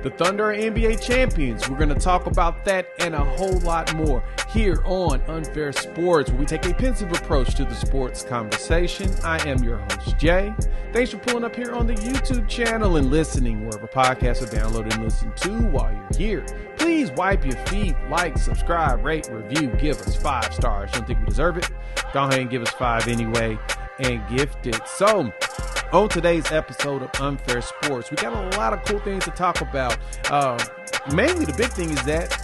The Thunder are NBA champions. We're going to talk about that and a whole lot more here on Unfair Sports, where we take a pensive approach to the sports conversation. I am your host, Jay. Thanks for pulling up here on the YouTube channel and listening wherever podcasts are downloaded and listened to while you're here. Please wipe your feet, like, subscribe, rate, review, give us 5 stars. Don't think we deserve it? Go ahead and give us 5 anyway and gift it. So, on today's episode of Unfair Sports, we got a lot of cool things to talk about. Mainly the big thing is that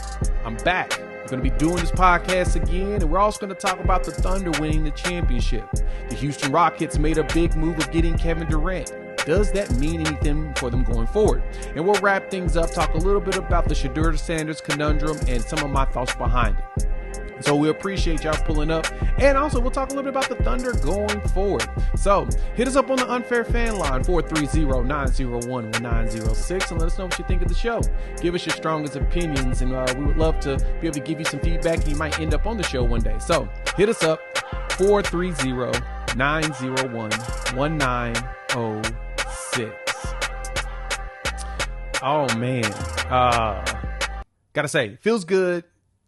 I'm back. We're going to be doing this podcast again, and we're also going to talk about the Thunder winning the championship. The Houston Rockets made a big move of getting Kevin Durant. Does that mean anything for them going forward? And we'll wrap things up, talk a little bit about the Shedeur Sanders conundrum and some of my thoughts behind it. So we appreciate y'all pulling up. And also, we'll talk a little bit about the Thunder going forward. So hit us up on the Unfair Fan Line, 430-901-1906, and let us know what you think of the show. Give us your strongest opinions, and we would love to be able to give you some feedback. You might end up on the show one day. So hit us up, 430-901-1906. Oh, man. Gotta say, feels good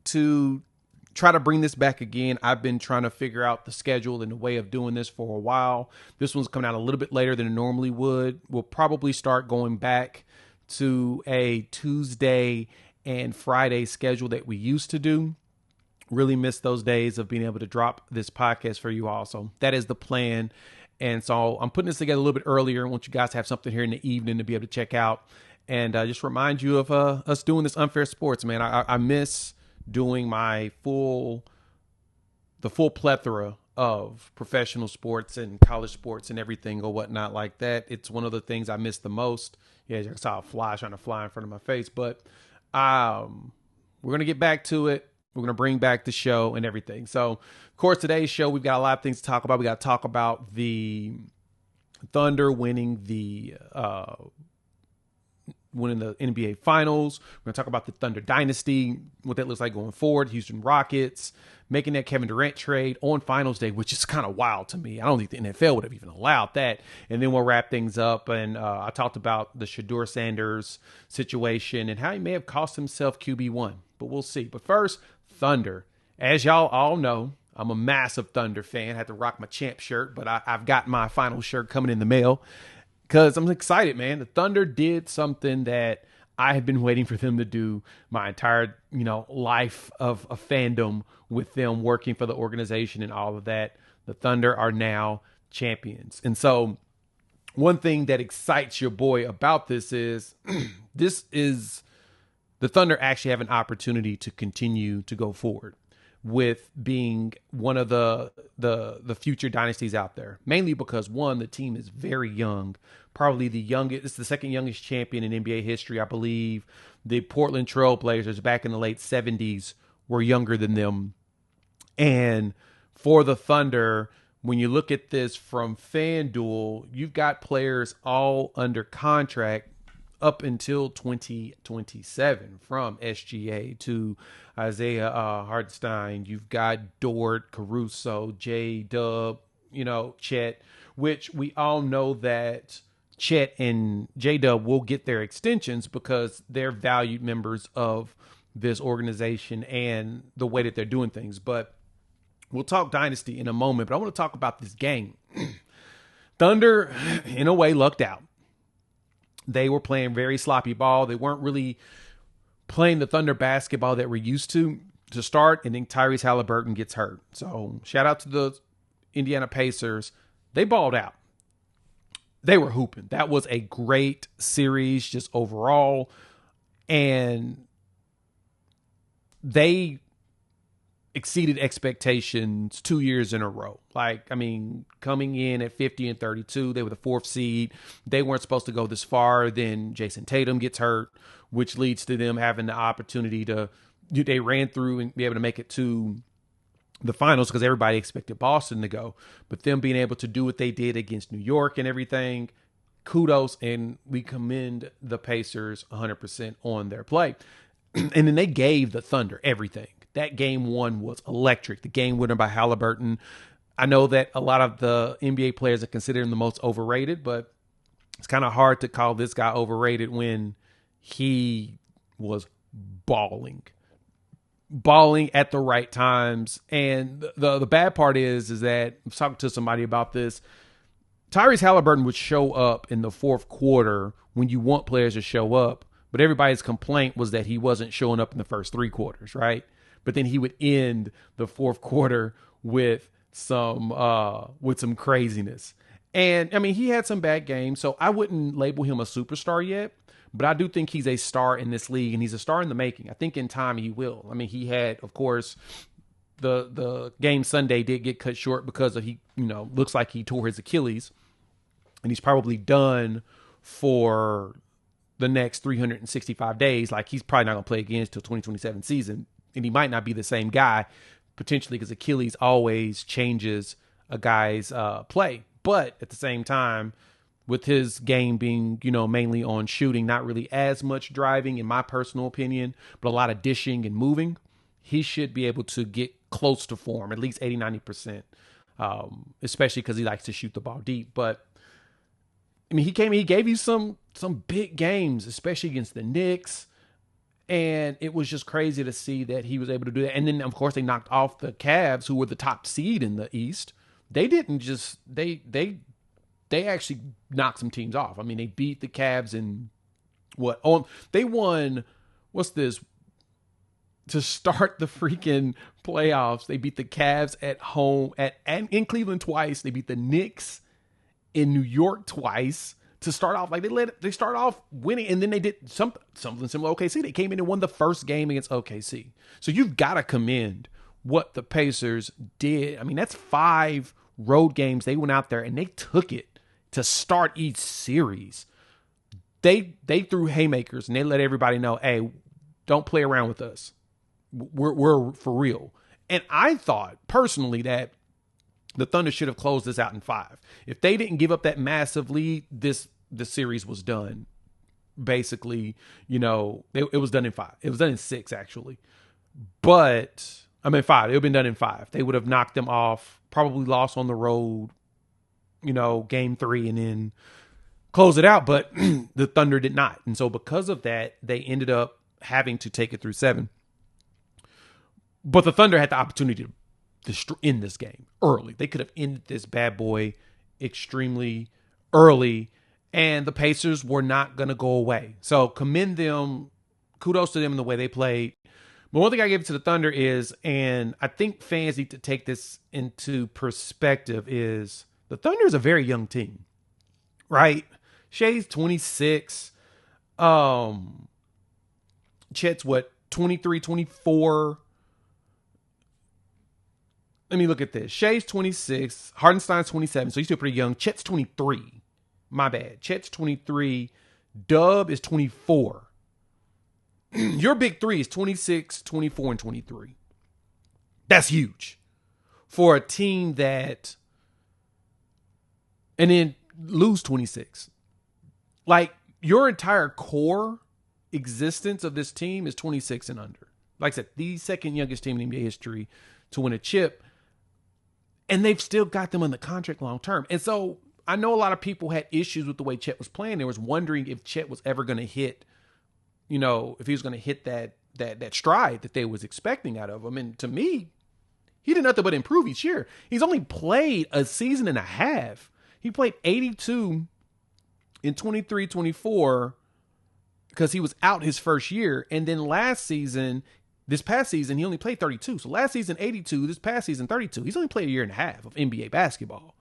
to try to bring this back again. I've been trying to figure out the schedule and the way of doing this for a while. This one's coming out a little bit later than it normally would. We'll probably start going back to a Tuesday and Friday schedule that we used to do. Really miss those days of being able to drop this podcast for you all. So that is the plan. And so I'm putting this together a little bit earlier. I want you guys to have something here in the evening to be able to check out. And just remind you of us doing this Unfair Sports, man. I miss doing the full plethora of professional sports and college sports and everything or whatnot like that. It's one of the things I miss the most. Yeah, I saw a fly trying to fly in front of my face, but we're going to get back to it. We're going to bring back the show and everything. So, of course, today's show, we've got a lot of things to talk about. We got to talk about the Thunder winning the NBA Finals. We're going to talk about the Thunder Dynasty, what that looks like going forward. Houston Rockets making that Kevin Durant trade on Finals Day, which is kind of wild to me. I don't think the NFL would have even allowed that. And then we'll wrap things up. And I talked about the Shedeur Sanders situation and how he may have cost himself QB1, but we'll see. But first, Thunder. As y'all all know, I'm a massive Thunder fan. I had to rock my champ shirt, but I've got my final shirt coming in the mail. Because I'm excited, man. The Thunder did something that I have been waiting for them to do my entire, life of fandom with them working for the organization and all of that. The Thunder are now champions. And so one thing that excites your boy about this is the Thunder actually have an opportunity to continue to go forward with being one of the future dynasties out there. Mainly because, one, the team is very young. Probably the youngest. It's the second youngest champion in NBA history. I believe the Portland Trail Blazers back in the late 70s were younger than them. And for the Thunder, when you look at this from FanDuel, you've got players all under contract up until 2027, from SGA to Isaiah Hartenstein. You've got Dort, Caruso, J-Dub, Chet, which we all know that Chet and J-Dub will get their extensions because they're valued members of this organization and the way that they're doing things. But we'll talk Dynasty in a moment, but I want to talk about this game. Thunder, in a way, lucked out. They were playing very sloppy ball. They weren't really playing the Thunder basketball that we're used to start, and then Tyrese Halliburton gets hurt. So shout out to the Indiana Pacers. They balled out. They were hooping. That was a great series just overall. And they exceeded expectations 2 years in a row. Coming in at 50 and 32, they were the 4th seed. They weren't supposed to go this far. Then Jason Tatum gets hurt, which leads to them having the opportunity they ran through and be able to make it to the finals because everybody expected Boston to go. But them being able to do what they did against New York and everything, kudos, and we commend the Pacers 100% on their play. And then they gave the Thunder everything. That game one was electric. The game winner by Halliburton. I know that a lot of the NBA players are considered him the most overrated, but it's kind of hard to call this guy overrated when he was balling at the right times. And the bad part is that I was talking to somebody about this. Tyrese Halliburton would show up in the fourth quarter when you want players to show up, but everybody's complaint was that he wasn't showing up in the first three quarters, right? But then he would end the fourth quarter with some craziness. And I mean, he had some bad games, so I wouldn't label him a superstar yet, but I do think he's a star in this league, and he's a star in the making. I think in time he will. I mean, he had, of course, the game Sunday did get cut short because of looks like he tore his Achilles, and he's probably done for the next 365 days. Like, he's probably not going to play again until 2027 season, and he might not be the same guy, potentially, because Achilles always changes a guy's play. But at the same time, with his game being, mainly on shooting, not really as much driving, in my personal opinion, but a lot of dishing and moving, he should be able to get close to form, at least 80, 90%, especially because he likes to shoot the ball deep. But I mean, he gave you some big games, especially against the Knicks. And it was just crazy to see that he was able to do that. And then, of course, they knocked off the Cavs, who were the top seed in the East. They didn't just they actually knocked some teams off. I mean, they beat the Cavs in they won, what's this? To start the freaking playoffs, they beat the Cavs at home in Cleveland twice. They beat the Knicks in New York twice to start off. Like, they start off winning, and then they did something similar to OKC. They came in and won the first game against OKC. So you've got to commend what the Pacers did. I mean, that's 5 road games. They went out there and they took it to start each series. They threw haymakers, and they let everybody know, hey, don't play around with us. We're for real. And I thought personally that the Thunder should have closed this out in 5. If they didn't give up that massive lead, the series was done. Basically, it was done in 5. It was done in 6, actually. But, 5. It would have been done in 5. They would have knocked them off, probably lost on the road, game 3, and then close it out. But the Thunder did not. And so because of that, they ended up having to take it through 7. But the Thunder had the opportunity to end this game early. They could have ended this bad boy extremely early, and the Pacers were not going to go away. So commend them. Kudos to them in the way they played. But one thing I give to the Thunder is, and I think fans need to take this into perspective, is the Thunder is a very young team, right? Shai's 26. Chet's 23, 24. Let me look at this. Shai's 26. Hardenstein's 27. So he's still pretty young. Chet's 23. My bad. Chet's 23. Dub is 24. Your big three is 26, 24, and 23. That's huge for a team that, and then lose 26. Like, your entire core existence of this team is 26 and under. Like I said, the second youngest team in NBA history to win a chip. And they've still got them on the contract long term. And so I know a lot of people had issues with the way Chet was playing. They was wondering if Chet was ever going to hit, if he was going to hit that stride that they was expecting out of him. And to me, he did nothing but improve each year. He's only played a season and a half. He played 82 in 23-24 because he was out his first year. And then this past season, he only played 32. So last season, 82. This past season, 32. He's only played a year and a half of NBA basketball,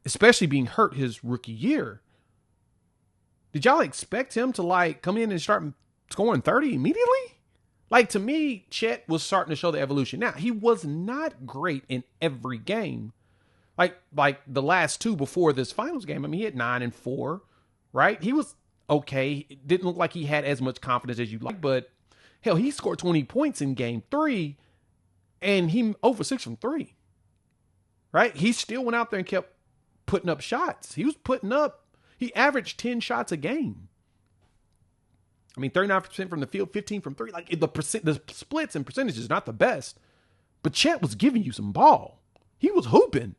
especially being hurt his rookie year. Did y'all expect him to, come in and start scoring 30 immediately? To me, Chet was starting to show the evolution. Now, he was not great in every game. Like the last 2 before this finals game. He had 9 and 4, right? He was okay. It didn't look like he had as much confidence as you'd like, but hell, he scored 20 points in game 3, and he over 6 from 3, right? He still went out there and kept putting up shots. He averaged 10 shots a game. 39% from the field, 15 from 3. The splits and percentages not the best, but Chet was giving you some ball. He was hooping.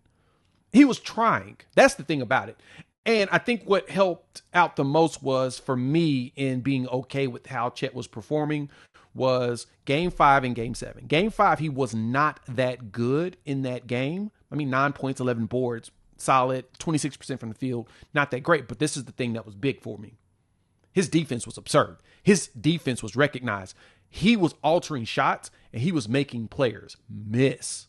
He was trying. That's the thing about it. And I think what helped out the most was for me in being okay with how Chet was performing was game 5 and game 7. Game 5, he was not that good in that game. I mean, 9 points, 11 boards, solid, 26% from the field. Not that great, but this is the thing that was big for me. His defense was absurd. His defense was recognized. He was altering shots and he was making players miss.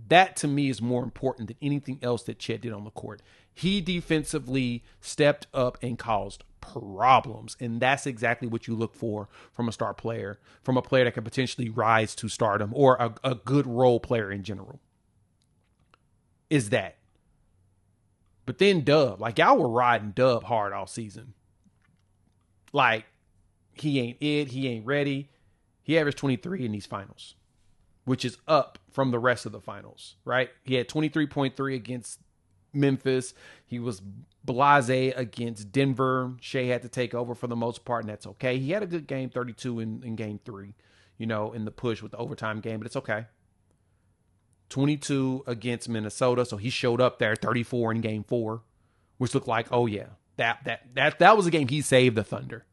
That to me is more important than anything else that Chet did on the court. He defensively stepped up and caused problems. And that's exactly what you look for from a star player, from a player that can potentially rise to stardom or a good role player in general. Is that. But then Dub, like y'all were riding Dub hard all season. Like he ain't it. He ain't ready. He averaged 23 in these finals, which is up from the rest of the finals, right? He had 23.3 against Memphis. He was blasé against Denver. Shea had to take over for the most part, and that's okay. He had a good game, 32 in game 3, you know, in the push with the overtime game, but it's okay. 22 against Minnesota, so he showed up there, 34 in game 4, which looked like, oh yeah, that was a game he saved the Thunder.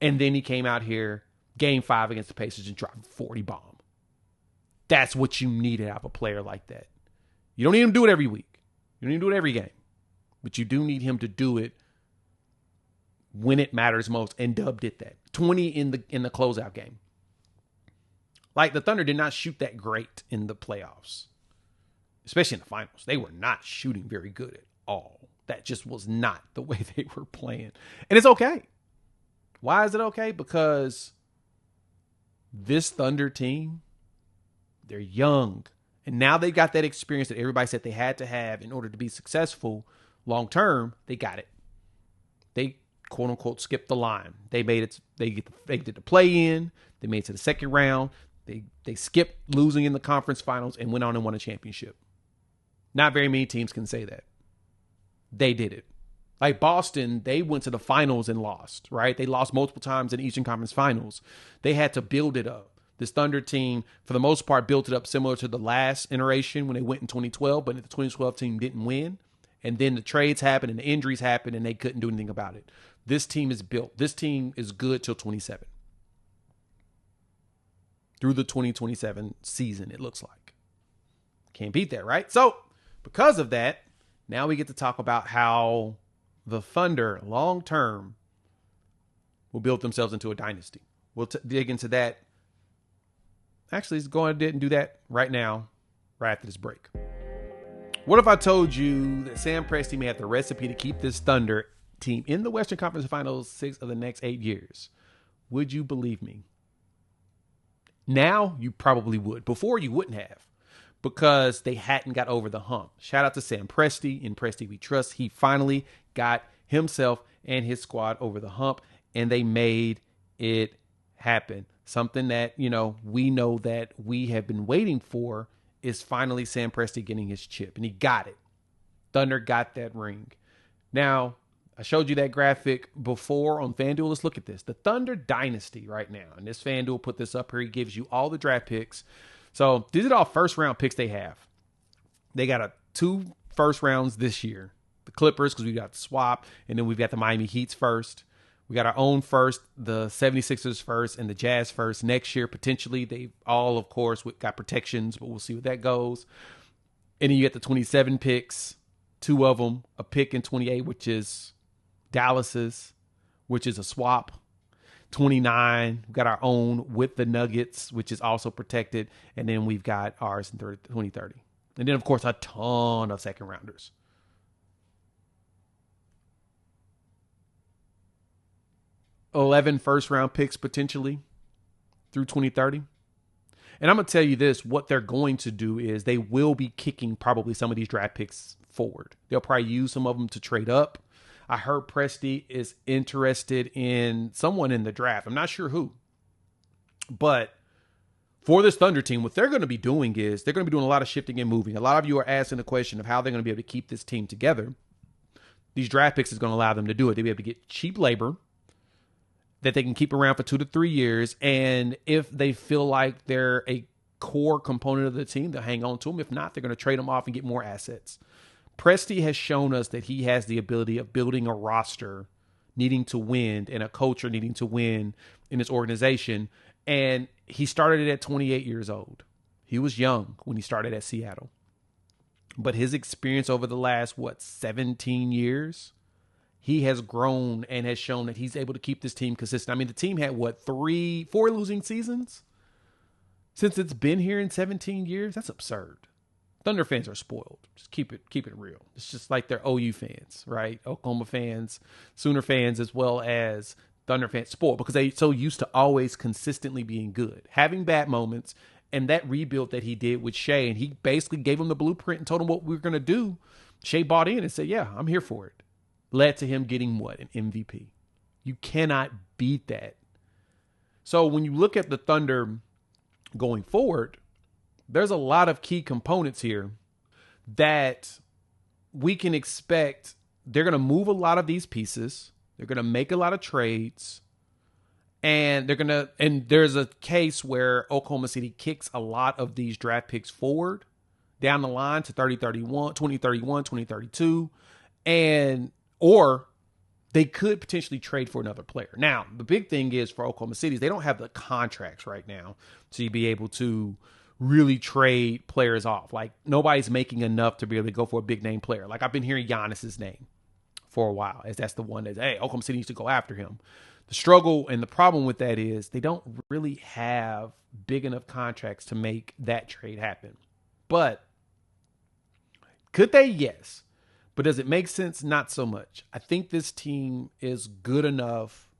And then he came out here, game 5 against the Pacers and dropped 40 bomb. That's what you need out of a player like that. You don't need him to do it every week. You don't need to do it every game. But you do need him to do it when it matters most. And Dub did that. 20 in the closeout game. Like the Thunder did not shoot that great in the playoffs. Especially in the finals. They were not shooting very good at all. That just was not the way they were playing. And it's okay. Why is it okay? Because this Thunder team, they're young. And now they got that experience that everybody said they had to have in order to be successful long term. They got it. They quote unquote skipped the line. They made it. They did the play in. They made it to the second round. They skipped losing in the conference finals and went on and won a championship. Not very many teams can say that. They did it. Like Boston, they went to the finals and lost, right? They lost multiple times in Eastern Conference Finals. They had to build it up. This Thunder team, for the most part, built it up similar to the last iteration when they went in 2012, but the 2012 team didn't win. And then the trades happened and the injuries happened and they couldn't do anything about it. This team is built. This team is good till 27. Through the 2027 season, it looks like. Can't beat that, right? So, because of that, now we get to talk about how the Thunder, long term, will build themselves into a dynasty. We'll dig into that. Actually, let's go ahead and do that right now, right after this break. What if I told you that Sam Presti may have the recipe to keep this Thunder team in the Western Conference Finals 6 of the next 8 years? Would you believe me? Now, you probably would. Before, you wouldn't have, because they hadn't got over the hump. Shout out to Sam Presti. In Presti we trust. He finally got himself and his squad over the hump, and they made it happen. Something that, you know that we have been waiting for is finally Sam Presti getting his chip, and he got it. Thunder got that ring. Now, I showed you that graphic before on FanDuel. Let's look at this. The Thunder Dynasty right now. And this FanDuel put this up here. He gives you all the draft picks. So these are all first round picks they have. They got 2 first rounds this year. The Clippers, because we got the swap. And then we've got the Miami Heat's first. We got our own first, the 76ers first, and the Jazz first next year. Potentially, they all, of course, got protections, but we'll see what that goes. And then you get the 27 picks, 2 of them, a pick in 28, which is Dallas's, which is a swap. 29, we've got our own with the Nuggets, which is also protected. And then we've got ours in 2030. And then, of course, a ton of second rounders. 11 first-round picks potentially through 2030. And I'm going to tell you this, what they're going to do is they will be kicking probably some of these draft picks forward. They'll probably use some of them to trade up. I heard Presti is interested in someone in the draft. I'm not sure who. But for this Thunder team, what they're going to be doing is they're going to be doing a lot of shifting and moving. A lot of you are asking the question of how they're going to be able to keep this team together. These draft picks is going to allow them to do it. They'll be able to get cheap labor that they can keep around for 2 to 3 years. And if they feel like they're a core component of the team, they'll hang on to them. If not, they're going to trade them off and get more assets. Presti has shown us that he has the ability of building a roster needing to win and a culture needing to win in his organization. And he started it at 28 years old. He was young when he started at Seattle. But his experience over the last, 17 years, he has grown and has shown that he's able to keep this team consistent. I mean, the team had, 4 losing seasons since it's been here in 17 years? That's absurd. Thunder fans are spoiled. Just keep it real. It's just like they're OU fans, right? Oklahoma fans, Sooner fans, as well as Thunder fans, spoiled because they're so used to always consistently being good, having bad moments. And that rebuild that he did with Shea, and he basically gave him the blueprint and told him what we were going to do. Shea bought in and said, yeah, I'm here for it. Led to him getting an MVP. You cannot beat that. So when you look at the Thunder going forward, there's a lot of key components here that we can expect. They're going to move a lot of these pieces. They're going to make a lot of trades. And there's a case where Oklahoma City kicks a lot of these draft picks forward down the line to 2031, 2032. Or they could potentially trade for another player. Now, the big thing is for Oklahoma City is they don't have the contracts right now to be able to really trade players off. Like, nobody's making enough to be able to go for a big name player. Like, I've been hearing Giannis's name for a while, as that's the one that, hey, Oklahoma City needs to go after him. The struggle and the problem with that is they don't really have big enough contracts to make that trade happen. But could they? Yes. But does it make sense? Not so much. I think this team is good enough.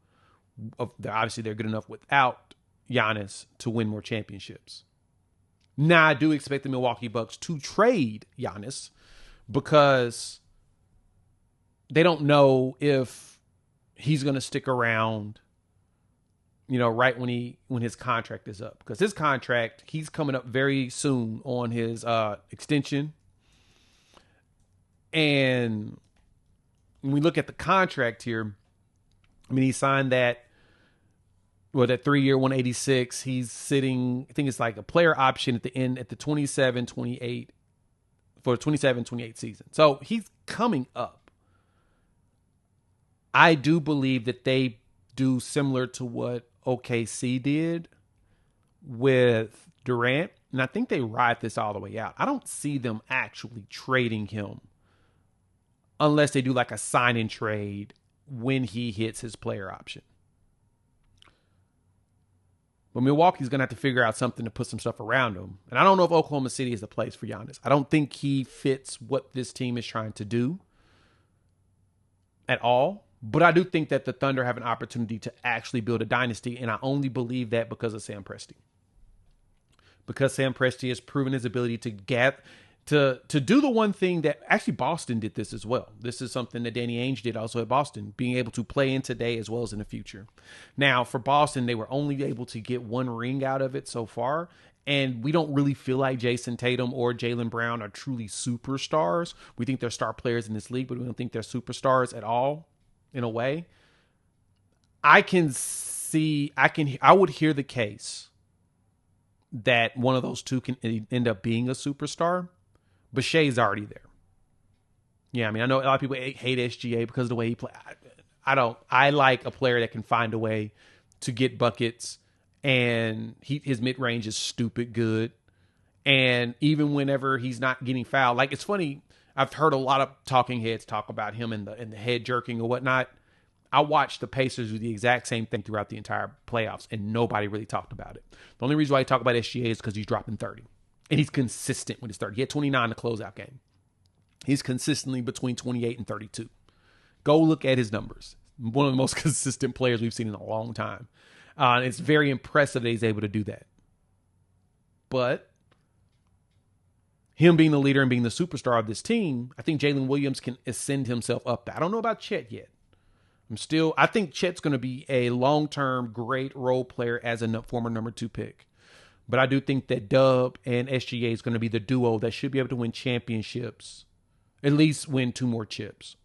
Obviously, they're good enough without Giannis to win more championships. Now, I do expect the Milwaukee Bucks to trade Giannis because they don't know if he's going to stick around, right when his contract is up. Because his contract, he's coming up very soon on his extension. And when we look at the contract here, I mean, he signed that 3-year 186. He's sitting, I think it's like a player option at the end at the 27-28 for the 27-28 season. So he's coming up. I do believe that they do similar to what OKC did with Durant. And I think they ride this all the way out. I don't see them actually trading him unless they do like a sign and trade when he hits his player option. But Milwaukee's going to have to figure out something to put some stuff around him. And I don't know if Oklahoma City is the place for Giannis. I don't think he fits what this team is trying to do at all. But I do think that the Thunder have an opportunity to actually build a dynasty. And I only believe that because of Sam Presti. Because Sam Presti has proven his ability to do the one thing that actually Boston did this as well. This is something that Danny Ainge did also at Boston, being able to play in today as well as in the future. Now, for Boston, they were only able to get one ring out of it so far. And we don't really feel like Jason Tatum or Jaylen Brown are truly superstars. We think they're star players in this league, but we don't think they're superstars at all in a way. I would hear the case that one of those two can end up being a superstar. But Shea's already there. Yeah, I mean, I know a lot of people hate SGA because of the way he plays. I don't. I like a player that can find a way to get buckets, and his mid-range is stupid good. And even whenever he's not getting fouled, like, it's funny, I've heard a lot of talking heads talk about him and the head jerking or whatnot. I watched the Pacers do the exact same thing throughout the entire playoffs, and nobody really talked about it. The only reason why I talk about SGA is because he's dropping 30. And he's consistent with his 30. He had 29 in the closeout game. He's consistently between 28 and 32. Go look at his numbers. One of the most consistent players we've seen in a long time. It's very impressive that he's able to do that. But him being the leader and being the superstar of this team, I think Jalen Williams can ascend himself up there. I don't know about Chet yet. I think Chet's going to be a long-term great role player as a former number 2 pick. But I do think that Dub and SGA is going to be the duo that should be able to win championships, at least win 2 more chips.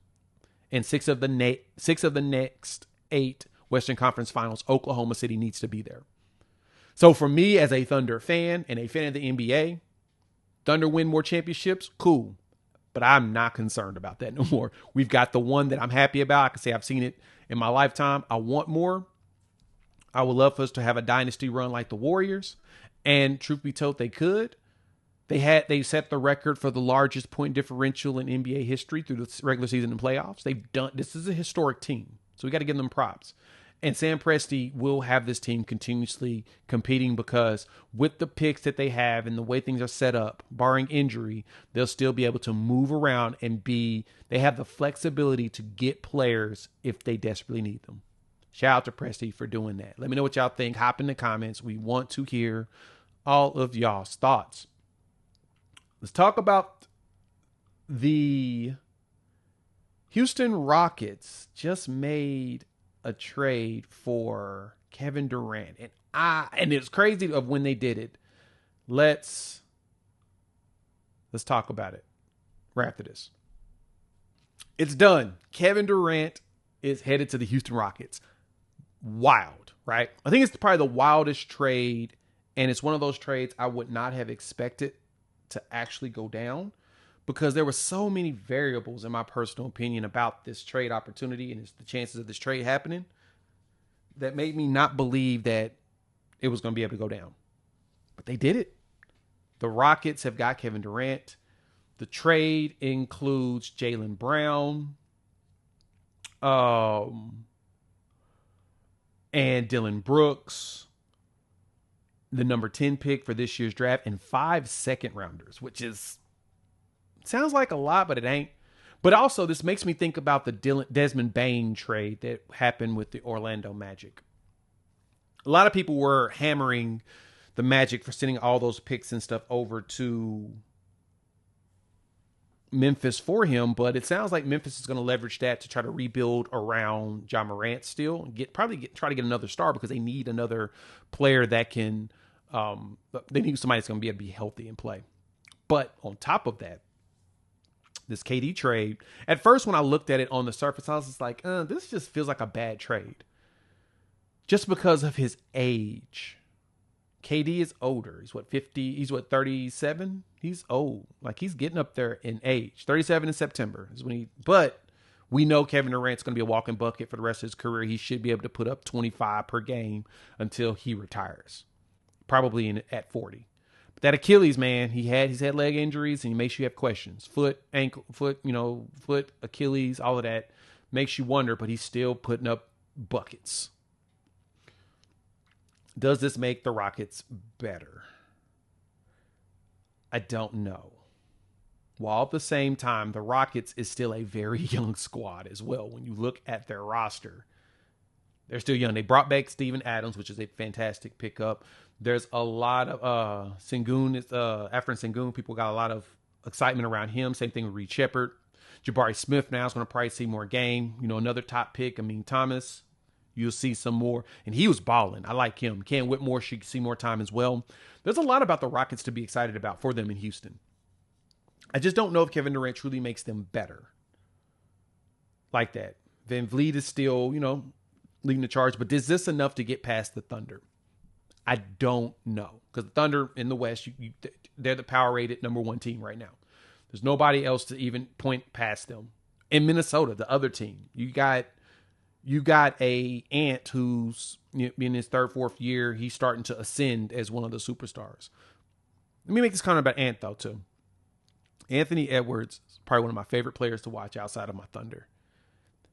And 6 of the next 8 Western Conference Finals, Oklahoma City needs to be there. So for me, as a Thunder fan and a fan of the NBA, Thunder win more championships, cool. but I'm not concerned about that no more. We've got the one that I'm happy about. I can say I've seen it in my lifetime. I want more. I would love for us to have a dynasty run like the Warriors. And truth be told, they could. They set the record for the largest point differential in NBA history through the regular season and playoffs. This is a historic team, so we got to give them props. And Sam Presti will have this team continuously competing because with the picks that they have and the way things are set up, barring injury, they'll still be able to move around and they have the flexibility to get players if they desperately need them. Shout out to Presti for doing that. Let me know what y'all think. Hop in the comments. We want to hear all of y'all's thoughts. Let's talk about the Houston Rockets just made a trade for Kevin Durant. And it's crazy of when they did it. Let's talk about it right after this. It's done. Kevin Durant is headed to the Houston Rockets. Wild, right? I think it's probably the wildest trade, and it's one of those trades I would not have expected to actually go down because there were so many variables in my personal opinion about this trade opportunity and the chances of this trade happening that made me not believe that it was going to be able to go down. But they did it. The Rockets have got Kevin Durant. The trade includes Jaylen Brown, and Dylan Brooks, the number 10 pick for this year's draft, and 5 second-rounders, which sounds like a lot, but it ain't. But also, this makes me think about the Desmond Bane trade that happened with the Orlando Magic. A lot of people were hammering the Magic for sending all those picks and stuff over to Memphis for him, but it sounds like Memphis is going to leverage that to try to rebuild around Ja Morant still and try to get another star because they need another player that can. They need somebody that's going to be able to be healthy and play. But on top of that, this KD trade, at first when I looked at it on the surface, I was just like, this just feels like a bad trade. Just because of his age. KD is older. He's 50? He's 37? He's old. Like he's getting up there in age. 37 in September is when but we know Kevin Durant's going to be a walking bucket for the rest of his career. He should be able to put up 25 per game until he retires. Probably at 40. But that Achilles, man, he's had leg injuries and he makes you have questions. Foot, ankle, foot, Achilles, all of that makes you wonder, but he's still putting up buckets. Does this make the Rockets better? I don't know. While at the same time, the Rockets is still a very young squad as well. When you look at their roster, they're still young. They brought back Steven Adams, which is a fantastic pickup. There's a lot of Sengun. After Sengun, people got a lot of excitement around him. Same thing with Reed Shepherd. Jabari Smith now is going to probably see more game. Another top pick. Thomas, you'll see some more. And he was balling. I like him. Ken Whitmore should see more time as well. There's a lot about the Rockets to be excited about for them in Houston. I just don't know if Kevin Durant truly makes them better. Like that. Van Vliet is still, leading the charge. But is this enough to get past the Thunder? I don't know. Because the Thunder in the West, they're the power-rated number 1 team right now. There's nobody else to even point past them. In Minnesota, the other team, you got a Ant who's in his 3rd, 4th year. He's starting to ascend as one of the superstars. Let me make this comment about Ant, though, too. Anthony Edwards is probably one of my favorite players to watch outside of my Thunder.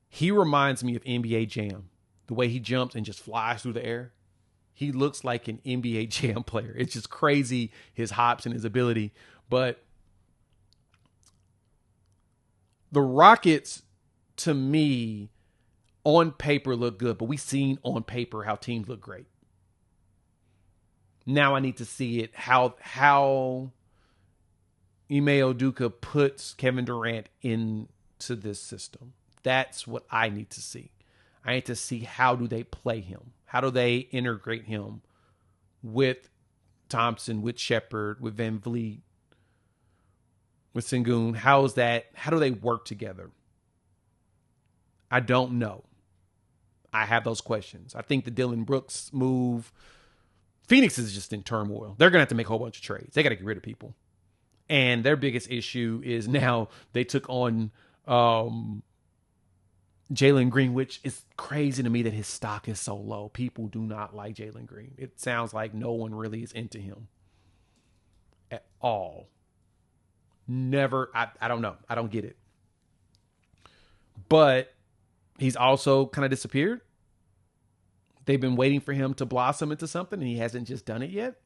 He reminds me of NBA Jam. The way he jumps and just flies through the air. He looks like an NBA Jam player. It's just crazy, his hops and his ability. But the Rockets, to me, on paper look good. But we've seen on paper how teams look great. Now I need to see it, how Ime Udoka puts Kevin Durant into this system. That's what I need to see. I need to see how do they play him. How do they integrate him with Thompson, with Shepherd, with Van Vliet, with Sengun? How do they work together? I don't know. I have those questions. I think the Dylan Brooks move, Phoenix is just in turmoil. They're going to have to make a whole bunch of trades. They got to get rid of people. And their biggest issue is now they took on Jalen Green, which is crazy to me that his stock is so low. People do not like Jalen Green. It sounds like no one really is into him at all. Never. I don't know. I don't get it. But he's also kind of disappeared. They've been waiting for him to blossom into something, and he hasn't just done it yet.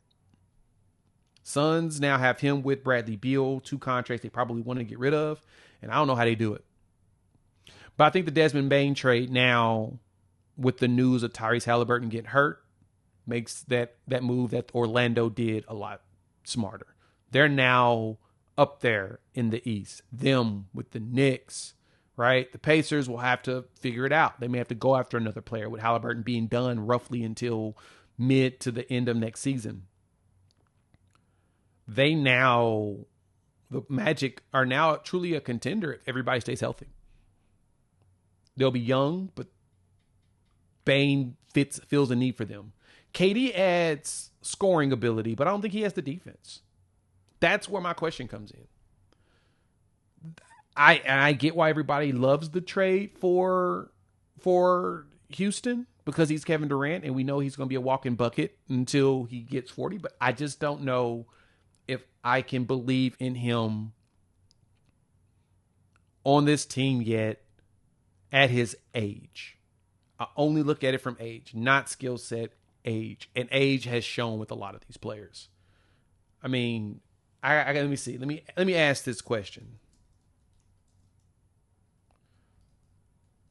Suns now have him with Bradley Beal, 2 contracts they probably want to get rid of, and I don't know how they do it. But I think the Desmond Bane trade now, with the news of Tyrese Halliburton getting hurt, makes that move that Orlando did a lot smarter. They're now up there in the East. Them with the Knicks, right? The Pacers will have to figure it out. They may have to go after another player with Halliburton being done roughly until mid to the end of next season. The Magic are now truly a contender if everybody stays healthy. They'll be young, but Bane feels a need for them. KD adds scoring ability, but I don't think he has the defense. That's where my question comes in. I get why everybody loves the trade for Houston because he's Kevin Durant, and we know he's going to be a walking bucket until he gets 40, but I just don't know if I can believe in him on this team yet at his age. I only look at it from age, not skill set, age. And age has shown with a lot of these players. I mean, let me see. Let me ask this question.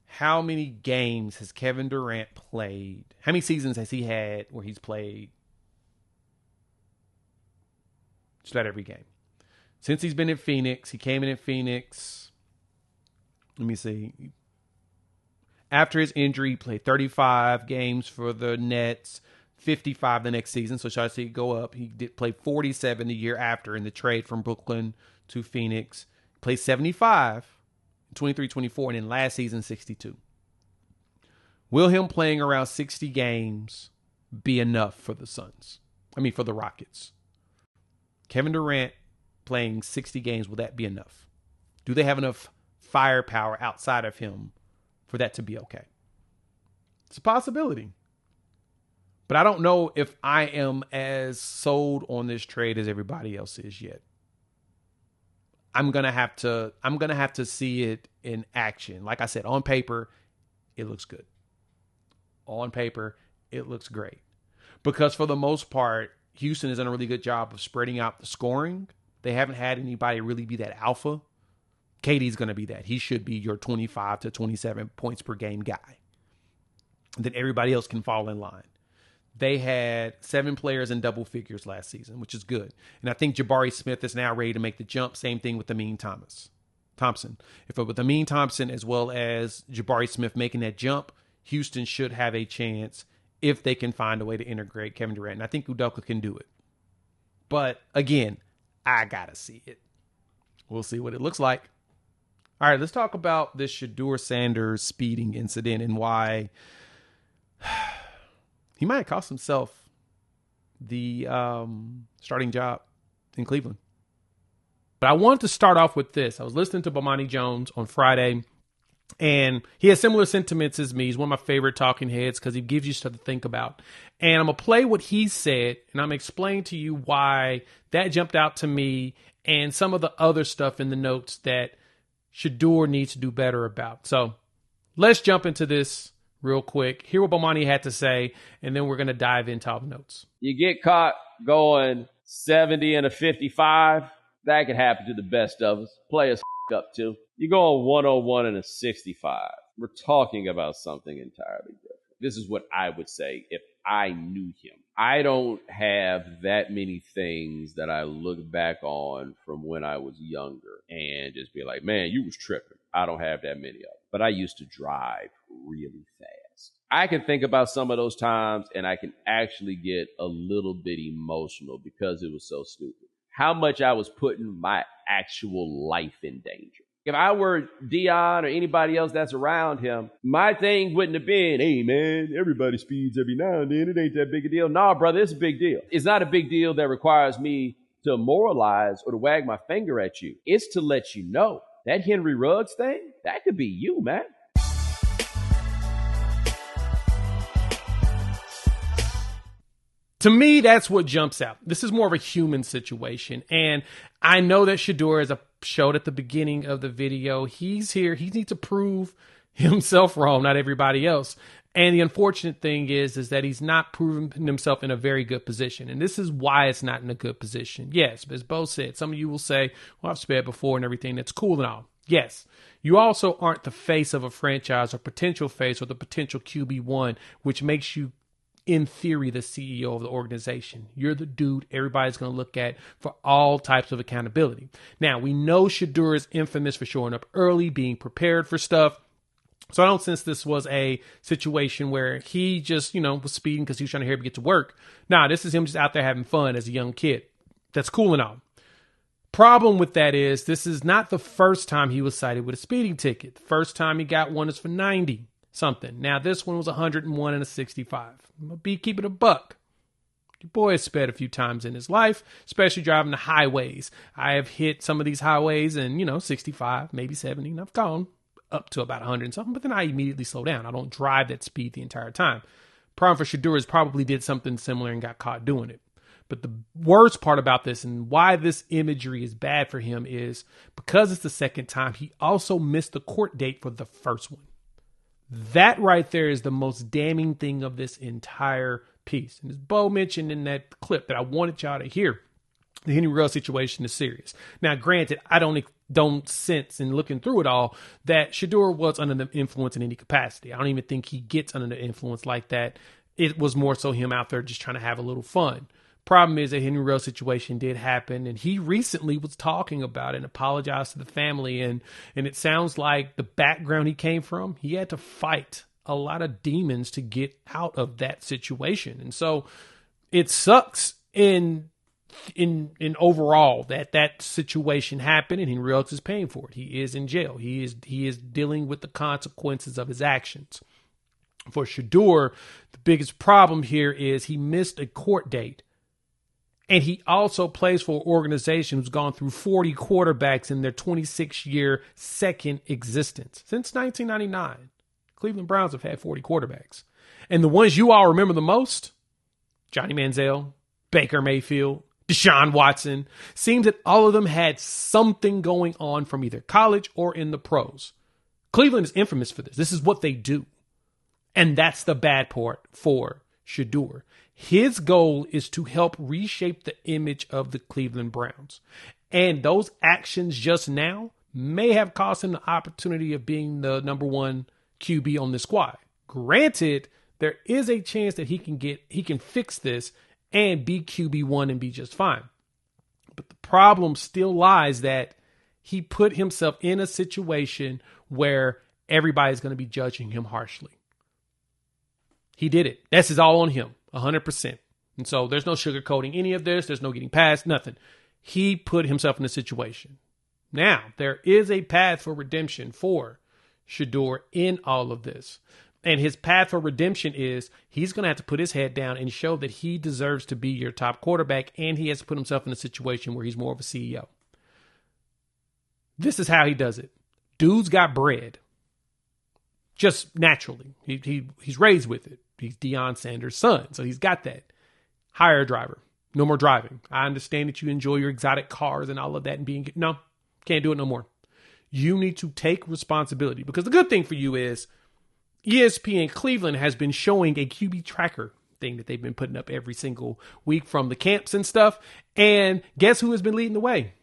How many games has Kevin Durant played? How many seasons has he had where he's played just about every game? Since he's been in Phoenix, he came in Phoenix. Let me see. After his injury, he played 35 games for the Nets, 55 the next season. So should I see it go up? He did play 47 the year after in the trade from Brooklyn to Phoenix. Played 75, 23-24, and then last season 62. Will him playing around 60 games be enough for the Suns? For the Rockets. Kevin Durant playing 60 games, will that be enough? Do they have enough firepower outside of him for that to be okay? It's a possibility. But I don't know if I am as sold on this trade as everybody else is yet. I'm gonna have to see it in action. Like I said, on paper, it looks good. On paper, it looks great. Because for the most part, Houston has done a really good job of spreading out the scoring. They haven't had anybody really be that alpha. KD's going to be that. He should be your 25 to 27 points per game guy. Then everybody else can fall in line. They had 7 players in double figures last season, which is good. And I think Jabari Smith is now ready to make the jump. Same thing with Amin Thompson. With Amin Thompson as well as Jabari Smith making that jump, Houston should have a chance if they can find a way to integrate Kevin Durant. And I think Udoka can do it. But again, I got to see it. We'll see what it looks like. All right, let's talk about this Shedeur Sanders speeding incident and why he might have cost himself the starting job in Cleveland. But I wanted to start off with this. I was listening to Bomani Jones on Friday, and he has similar sentiments as me. He's one of my favorite talking heads because he gives you stuff to think about. And I'm going to play what he said, and I'm going to explain to you why that jumped out to me and some of the other stuff in the notes that Shedeur needs to do better about. So let's jump into this real quick. Hear what Bomani had to say, and then we're going to dive into all the notes. You get caught going 70 and a 55. That could happen to the best of us. Players up too. You go on 101 and a 65. We're talking about something entirely different. This is what I would say if I knew him. I don't have that many things that I look back on from when I was younger and just be like, man, you was tripping. I don't have that many of them. But I used to drive really fast. I can think about some of those times and I can actually get a little bit emotional because it was so stupid. How much I was putting my actual life in danger. If I were Dion or anybody else that's around him, my thing wouldn't have been, hey, man, everybody speeds every now and then. It ain't that big a deal. Nah, brother, it's a big deal. It's not a big deal that requires me to moralize or to wag my finger at you. It's to let you know that Henry Ruggs thing, that could be you, man. To me, that's what jumps out. This is more of a human situation. And I know that Shedeur, as I showed at the beginning of the video, he's here. He needs to prove himself wrong, not everybody else. And the unfortunate thing is that he's not proven himself in a very good position. And this is why it's not in a good position. Yes, as Bo said, some of you will say, well, I've sped before and everything. That's cool and all. Yes, you also aren't the face of a franchise or potential face or the potential QB1, which makes you, in theory, the CEO of the organization. You're the dude everybody's going to look at for all types of accountability. Now, we know Shedeur is infamous for showing up early, being prepared for stuff. So I don't sense this was a situation where he just, was speeding because he was trying to hurry up and get to work. Nah, this is him just out there having fun as a young kid. That's cool and all. Problem with that is this is not the first time he was cited with a speeding ticket. The first time he got one is for 90 something. Now this one was 101 and a 65. I'm gonna be keeping a buck. Your boy has sped a few times in his life, especially driving the highways. I have hit some of these highways and 65, maybe 70, and I've gone up to about 100 and something, but then I immediately slow down. I don't drive that speed the entire time. Problem for Shedeur is probably did something similar and got caught doing it. But the worst part about this and why this imagery is bad for him is because it's the second time, he also missed the court date for the first one. That right there is the most damning thing of this entire piece. And as Bo mentioned in that clip that I wanted y'all to hear, the Henry Ruggs situation is serious. Now, granted, I don't sense in looking through it all that Shedeur was under the influence in any capacity. I don't even think he gets under the influence like that. It was more so him out there just trying to have a little fun. Problem is, a Henry Ruggs situation did happen, and he recently was talking about it and apologized to the family. And it sounds like the background he came from, he had to fight a lot of demons to get out of that situation. And so it sucks in overall that situation happened, and Henry Ruggs is paying for it. He is in jail. He is dealing with the consequences of his actions. For Shedeur, the biggest problem here is he missed a court date. And he also plays for an organization who's gone through 40 quarterbacks in their 26-year second existence. Since 1999, Cleveland Browns have had 40 quarterbacks. And the ones you all remember the most, Johnny Manziel, Baker Mayfield, Deshaun Watson, seems that all of them had something going on from either college or in the pros. Cleveland is infamous for this. This is what they do. And that's the bad part for Shedeur. His goal is to help reshape the image of the Cleveland Browns. And those actions just now may have cost him the opportunity of being the number one QB on the squad. Granted, there is a chance that he can fix this and be QB1 and be just fine. But the problem still lies that he put himself in a situation where everybody's going to be judging him harshly. He did it. This is all on him, 100%. And so there's no sugarcoating any of this. There's no getting past, nothing. He put himself in a situation. Now, there is a path for redemption for Shedeur in all of this. And his path for redemption is he's going to have to put his head down and show that he deserves to be your top quarterback, and he has to put himself in a situation where he's more of a CEO. This is how he does it. Dude's got bread. Just naturally. He's raised with it. He's Deion Sanders' son, so he's got that. Hire a driver. No more driving. I understand that you enjoy your exotic cars and all of that and being... No, can't do it no more. You need to take responsibility, because the good thing for you is ESPN Cleveland has been showing a QB tracker thing that they've been putting up every single week from the camps and stuff. And guess who has been leading the way?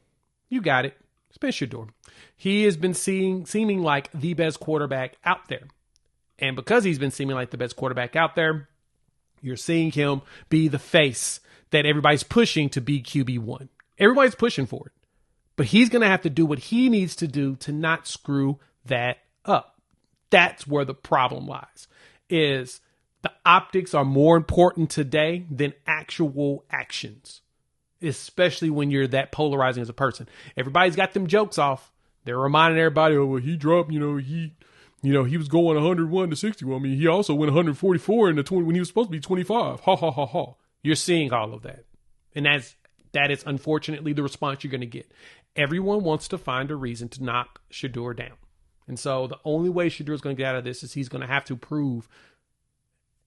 You got it. It's been Shedeur. He has been seeming like the best quarterback out there. And because he's been seeming like the best quarterback out there, you're seeing him be the face that everybody's pushing to be QB1. Everybody's pushing for it. But he's going to have to do what he needs to do to not screw that up. That's where the problem lies, is the optics are more important today than actual actions, especially when you're that polarizing as a person. Everybody's got them jokes off. They're reminding everybody, oh, well, he dropped, he was going 101 to 61. I mean, he also went 144 in the 20 when he was supposed to be 25. Ha, ha, ha, ha. You're seeing all of that. And that's That is unfortunately the response you're going to get. Everyone wants to find a reason to knock Shedeur down. And so the only way Shedeur is going to get out of this is he's going to have to prove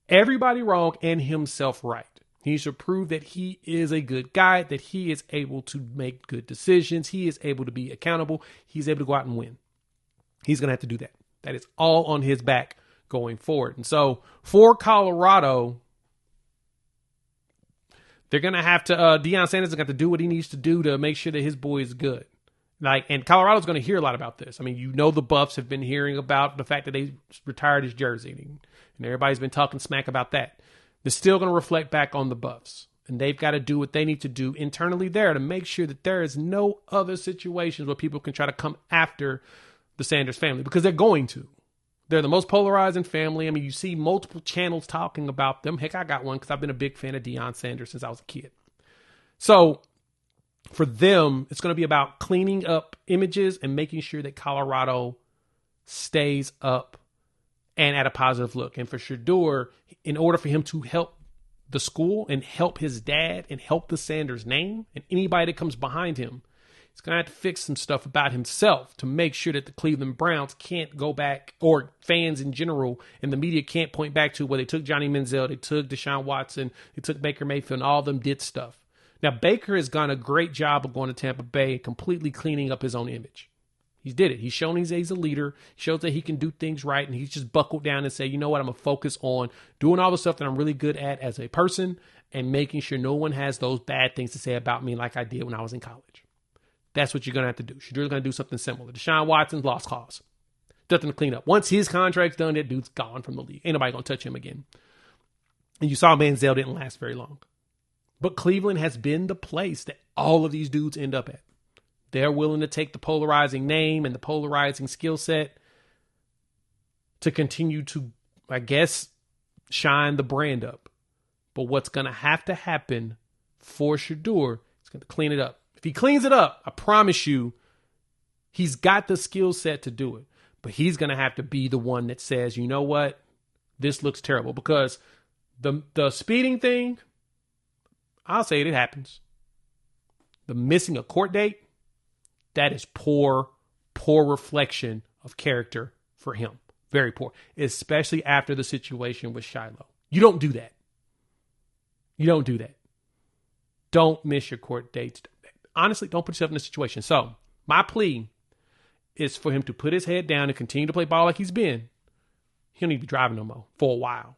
everybody wrong and himself right. He needs to prove that he is a good guy, that he is able to make good decisions. He is able to be accountable. He's able to go out and win. He's going to have to do that. That is all on his back going forward. And so for Colorado, they're going to have to, Deion Sanders is going to have to do what he needs to do to make sure that his boy is good. And Colorado's going to hear a lot about this. I mean, the Buffs have been hearing about the fact that they retired his jersey, and everybody's been talking smack about that. They're still going to reflect back on the Buffs, and they've got to do what they need to do internally there to make sure that there is no other situations where people can try to come after the Sanders family, because they're going to. They're the most polarizing family. I mean, you see multiple channels talking about them. Heck, I got one because I've been a big fan of Deion Sanders since I was a kid. So for them, it's going to be about cleaning up images and making sure that Colorado stays up and at a positive look. And for Shedeur, in order for him to help the school and help his dad and help the Sanders name and anybody that comes behind him, he's going to have to fix some stuff about himself to make sure that the Cleveland Browns can't go back, or fans in general and the media can't point back to where they took Johnny Manziel, they took Deshaun Watson, they took Baker Mayfield, and all of them did stuff. Now, Baker has done a great job of going to Tampa Bay and completely cleaning up his own image. He's did it. He's shown he's a leader. He shows that he can do things right, and he's just buckled down and say, you know what, I'm going to focus on doing all the stuff that I'm really good at as a person and making sure no one has those bad things to say about me like I did when I was in college. That's what you're going to have to do. Shedeur's going to do something similar. Deshaun Watson's lost cause. Nothing to clean up. Once his contract's done, that dude's gone from the league. Ain't nobody going to touch him again. And you saw Manziel didn't last very long. But Cleveland has been the place that all of these dudes end up at. They're willing to take the polarizing name and the polarizing skill set to continue to, I guess, shine the brand up. But what's going to happen for Shedeur is going to clean it up. If he cleans it up, I promise you, he's got the skill set to do it. But he's going to have to be the one that says, you know what, this looks terrible. Because the speeding thing, I'll say it happens. The missing a court date, that is poor reflection of character for him. Very poor. Especially after the situation with Shiloh. You don't do that. You don't do that. Don't miss your court dates. Honestly, don't put yourself in this situation. So, my plea is for him to put his head down and continue to play ball like he's been. He don't need to be driving no more for a while.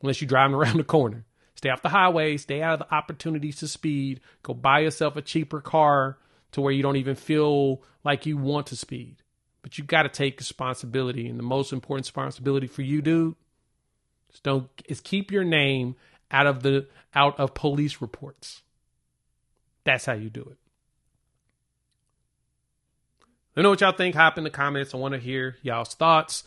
Unless you're driving around the corner. Stay off the highway. Stay out of the opportunities to speed. Go buy yourself a cheaper car to where you don't even feel like you want to speed. But you got to take responsibility. And the most important responsibility for you, dude, is keep your name out of police reports. That's how you do it. Let me know what y'all think. Hop in the comments. I want to hear y'all's thoughts.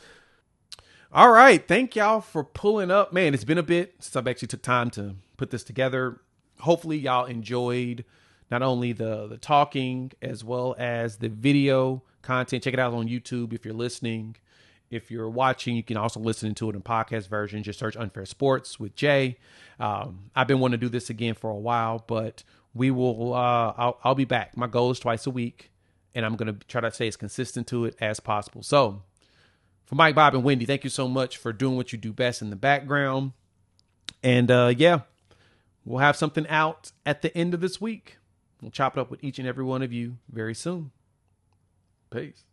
All right. Thank y'all for pulling up. Man, it's been a bit since I've actually took time to put this together. Hopefully y'all enjoyed not only the talking as well as the video content. Check it out on YouTube if you're listening. If you're watching, you can also listen to it in podcast version. Just search Unfair Sports with Jay. I've been wanting to do this again for a while, but we will. I'll be back. My goal is twice a week, and I'm going to try to stay as consistent to it as possible. So for Mike, Bob, and Wendy, thank you so much for doing what you do best in the background. And yeah, we'll have something out at the end of this week. We'll chop it up with each and every one of you very soon. Peace.